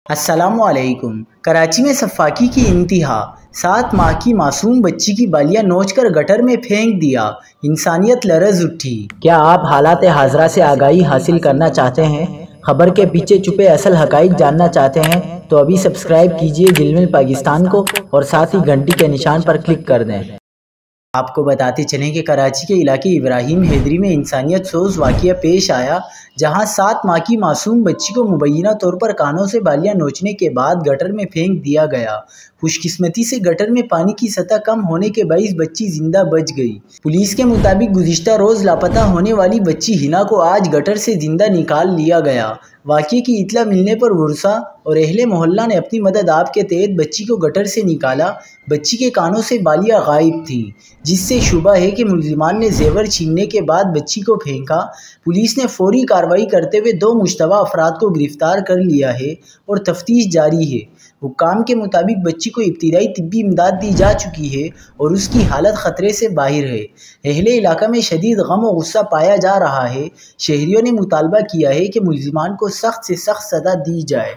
السلام علیکم۔ کراچی میں سفاکی کی انتہا، 7 ماہ کی معصوم بچی کی بالیاں نوچ کر گٹر میں پھینک دیا، انسانیت لرز اٹھی۔ کیا آپ حالات حاضرہ سے آگاہی حاصل کرنا چاہتے ہیں؟ خبر کے پیچھے چھپے اصل حقائق جاننا چاہتے ہیں تو ابھی سبسکرائب کیجئے جلمل پاکستان کو اور ساتھ ہی گھنٹی کے نشان پر کلک کر دیں۔ آپ کو بتاتے چلیں کہ کراچی کے علاقے ابراہیم حیدری میں انسانیت سوز واقعہ پیش آیا، جہاں 7 ماہ کی معصوم بچی کو مبینہ طور پر کانوں سے بالیاں نوچنے کے بعد گٹر میں پھینک دیا گیا۔ خوش قسمتی سے گٹر میں پانی کی سطح کم ہونے کے باعث بچی زندہ بچ گئی۔ پولیس کے مطابق گزشتہ روز لاپتہ ہونے والی بچی ہنا کو آج گٹر سے زندہ نکال لیا گیا۔ واقعے کی اطلاع ملنے پر ورثاء اور اہل محلہ نے اپنی مدد آپ کے تحت بچی کو گٹر سے نکالا۔ بچی کے کانوں سے بالیاں غائب تھیں، جس سے شبہ ہے کہ ملزمان نے زیور چھیننے کے بعد بچی کو پھینکا۔ پولیس نے فوری کارروائی کرتے ہوئے 2 مشتبہ افراد کو گرفتار کر لیا ہے اور تفتیش جاری ہے۔ حکام کے مطابق بچی کو ابتدائی طبی امداد دی جا چکی ہے اور اس کی حالت خطرے سے باہر ہے۔ اہل علاقہ میں شدید غم و غصہ پایا جا رہا ہے۔ شہریوں نے مطالبہ کیا ہے کہ ملزمان کو سخت سے سخت سزا دی جائے۔